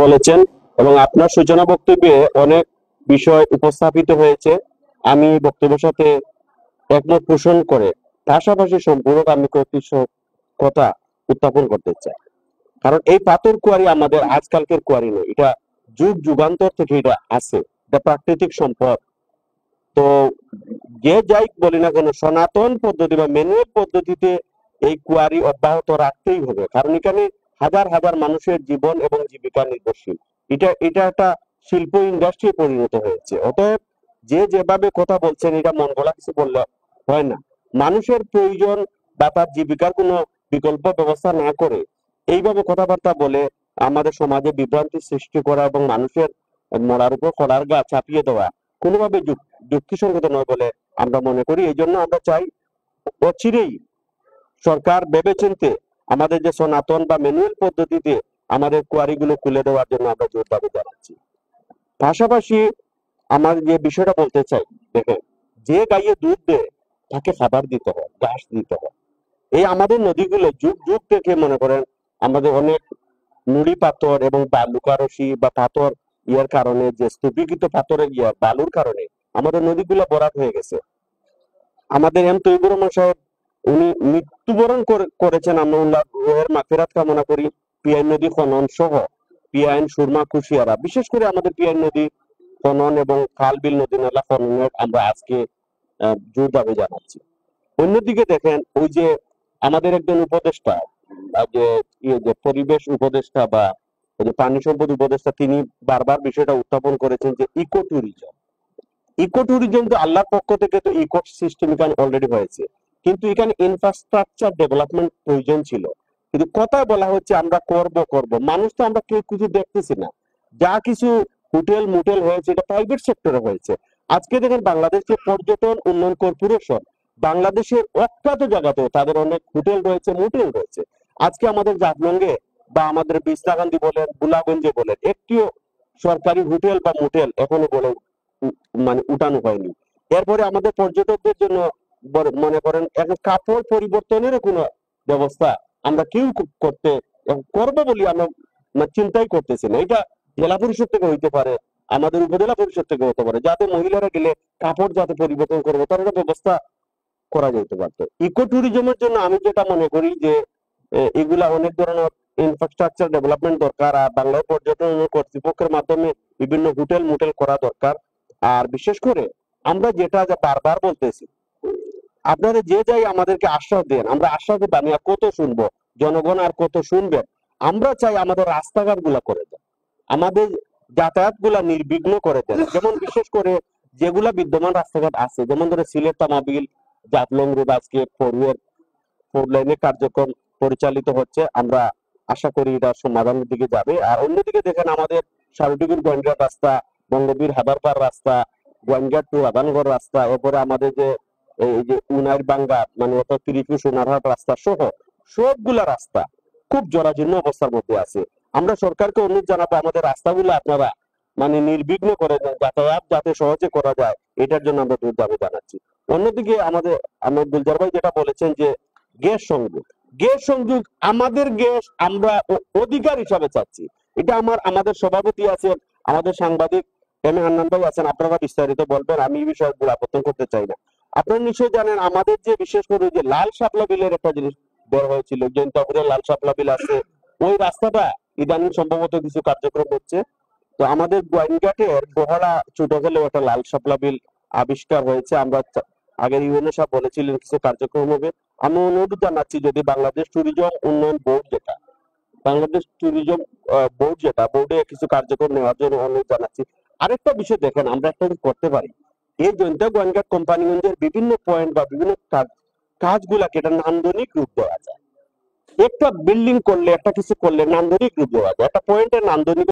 বলেছেন এবং আপনার সূচনা বক্তব্যে অনেক বিষয় উপস্থাপিত হয়েছে। আমি বক্তব্যের সাথে একমত পোষণ করে পাশাপাশি সম্পূরক আমি কিছু কথা উত্থাপন করতে চাই। কারণ এই পাথর কুয়ারি আমাদের আজকালকের কুয়ারি নয়, এটা যুগ যুগান্তর থেকে এটা আছে, এটা প্রাকৃতিক সম্পদ। তো যে যাই বলি না কেন, সনাতন পদ্ধতি বা ম্যানুয়াল পদ্ধতিতে এই কুয়ারি অব্যাহত রাখতেই হবে, কারণ এখানে হাজার হাজার মানুষের জীবন এবং জীবিকা নির্ভরশীল। এটা একটা শিল্প ইন্ডাস্ট্রি পরিণত হয়েছে। অতএব যে যেভাবে কথা বলছেন এটা মন গড়া কিছু বললে হয় না। মানুষের প্রয়োজন বা তার জীবিকার কোনো বিকল্প ব্যবস্থা না করে এইভাবে কথাবার্তা বলে আমাদের সমাজে বিভ্রান্তি সৃষ্টি করা এবং মানুষের মরার উপর কলার গা চাপিয়ে দেওয়া কোনোভাবে যুক্তিসঙ্গত নয় বলে আমরা মনে করি। এই জন্য আমরা চাই অচিরেই সরকার ভেবেচিন্তে আমাদের যে সনাতন বা ম্যানুয়াল পদ্ধতিতে আমাদের কোয়ারিগুলো খুলে দেওয়ার জন্য আমরা জোর দাবি জানাচ্ছি। পাশাপাশি আমার যে বিষয়টা বলতে চাই, দেখেন, যে গাইয়ে দুধ দেয় তাকে খাবার দিতে হয়, ঘাস দিতে হয়। এই আমাদের নদীগুলো যুগ যুগ থেকে মনে করেন আমাদের অনেক নুড়ি পাথর এবং বালুকারসি বা পাথর ইয়ার কারণে, যে স্তূপীকৃত পাথরের বালুর কারণে আমাদের নদীগুলো ভরাট হয়ে গেছে। আমাদের এম তৈবুর রহমান সাহেব উনি মৃত্যুবরণ করেছেন, আমরা রুহের মাগফিরাত কামনা করি। পিয়াইন নদী খনন সহ পিয়াইন, সুরমা, কুশিয়ারা, বিশেষ করে আমাদের পিয়াইন নদী খনন এবং খাল বিল নদী নালা খননের আমরা আজকে জোর দাবি জানাচ্ছি। অন্যদিকে দেখেন, ওই যে আমাদের একজন উপদেষ্টা, যে যে পরিবেশ উপদেষ্টা বা ওই যে পানি সম্পদ উপদেষ্টা, তিনি বারবার বিষয়টা উত্থাপন করেছেন যে ইকো ট্যুরিজম। ইকো ট্যুরিজম তো আল্লাহর পক্ষ থেকে তো ইকো সিস্টেম এখানে অলরেডি হয়েছে, কিন্তু এখানে ইনফ্রাস্ট্রাকচার ডেভেলপমেন্ট প্রয়োজন ছিল। কিন্তু কথায় বলা হচ্ছে আমরা করব করব, মানুষ তো আমরা কেউ কিছু দেখতেছি না। যা কিছু হোটেল মোটেল হয়েছে এটা প্রাইভেট সেক্টরে হয়েছে। আজকে দেখেন বাংলাদেশের পর্যটন উন্নয়ন কর্পোরেশন বাংলাদেশের অখ্যাত জায়গাতেও তাদের অনেক হোটেল রয়েছে, মোটেল রয়েছে। আজকে আমাদের জাফলংয়ে বা আমাদের বিছনাকান্দি বলেন, বুলাগঞ্জে বলেন, একটিও সরকারি হোটেল বা মোটেল এখনো বলে মানে উঠানো হয়নি। এরপরে আমাদের পর্যটকদের জন্য মনে করেন এখন কাপড় পরিবর্তনেরও কোনো ব্যবস্থা আমরা কেউ করতে করবো বলি আমরা চিন্তাই করতেছি না। এটা জেলা পরিষদ থেকে হইতে পারে, আমাদের উপজেলা পরিষদ থেকে হতে পারে, যাতে মহিলারা গেলে কাপড় যাতে পরিবর্তন করবো তার একটা ব্যবস্থা করা যেতে পারতো। ইকো ট্যুরিজমের জন্য আমি যেটা মনে করি যে এগুলা অনেক ধরনের ইনফ্রাস্ট্রাকচার ডেভেলপমেন্ট দরকার, আর বাংলার পর্যটন কর্তৃপক্ষের মাধ্যমে বিভিন্ন হোটেল মোটেল করা দরকার। আর বিশেষ করে আমরা যেটা বারবার বলতেছি, আপনারা যে যাই আমাদেরকে আশ্বাস দেন, আমরা আশ্বাস দেব, আমি আর কত শুনবো, জনগণ আর কত শুনবেন। আমরা চাই আমাদের রাস্তাঘাট গুলা করে দেন, আমাদের যাতায়াত গুলা নির্বিঘ্ন করে দেন। যেমন বিশেষ করে যেগুলা বিদ্যমান রাস্তাঘাট আছে, যেমন ধরে সিলেট তামাবিল জাফলং রোড আজকে ফোর লাইনের কার্যক্রম পরিচালিত হচ্ছে, আমরা আশা করি এটা সমাধানের দিকে যাবে। আর অন্যদিকে দেখেন আমাদের সারুটিগুর গোয়েন্দার রাস্তা, বঙ্গবীর হাদারপাড় রাস্তা, গোয়েঙ্গা টু রাধানগর রাস্তা, এরপরে আমাদের যে এই যে উনার বাঙ্গা মানে অর্থাৎ তিরিপুর সোনারহাট রাস্তা সহ সবগুলা রাস্তা খুব জরাজীর্ণ অবস্থার মধ্যে আছে। আমরা সরকারকে অনুরোধ জানাবো আমাদের রাস্তাগুলো আপনারা মানে নির্বিঘ্ন করে দেন, যাতায়াত যাতে সহজে করা যায়, এটার জন্য আমরা জোর দাবি জানাচ্ছি। অন্যদিকে আমার গুলজার ভাই যেটা বলেছেন যে গ্যাস সংযোগ, গ্যাস সংযোগ আমাদের গ্যাস আমরা অধিকার হিসাবে চাচ্ছি। এটা আমাদের সভাপতি আছেন, আমাদের সাংবাদিক এম এ হান্নান ভাই আছেন, আপনারা বিস্তারিত বলবেন, আমি এই বিষয়ে গোড়াপত্তন করতে চাই না। আপনারা নিশ্চয়ই জানেন আমাদের যে বিশেষ করে যে লাল শাপলা বিলের একটা জিনিস বের হয়েছিল, জৈন্তাপুরে লাল শাপলা বিল আছে, ওই রাস্তাটা ইদানিং সম্ভবত কিছু কার্যক্রম হচ্ছে। তো আমাদের গোয়াইনঘাটের বহড়া ছোট হলেও একটা লাল শাপলা বিল আবিষ্কার হয়েছে। আমরা আগের ইউএনও সাহেব বলেছিলেন কিছু কার্যক্রম হবে। আমি অনুরোধ জানাচ্ছি যদি বাংলাদেশ ট্যুরিজম উন্নয়ন বোর্ড যেটা, বাংলাদেশ ট্যুরিজম বোর্ড যেটা, বোর্ডে কিছু কার্যক্রম নেওয়ার জন্য অনুরোধ জানাচ্ছি। আরেকটা বিষয় দেখেন, আমরা একটা করতে পারি, এই জয়ন্তা গোয়েনঘাট কোম্পানিগঞ্জের বিভিন্ন পয়েন্ট বা বিভিন্ন কাজগুলাকে এটা নান্দনিক রূপ দেওয়া যায়। একটা বিল্ডিং করলে, একটা কিছু করলে নান্দনিক রূপ দেওয়া যায়, একটা পয়েন্টের নান্দনিক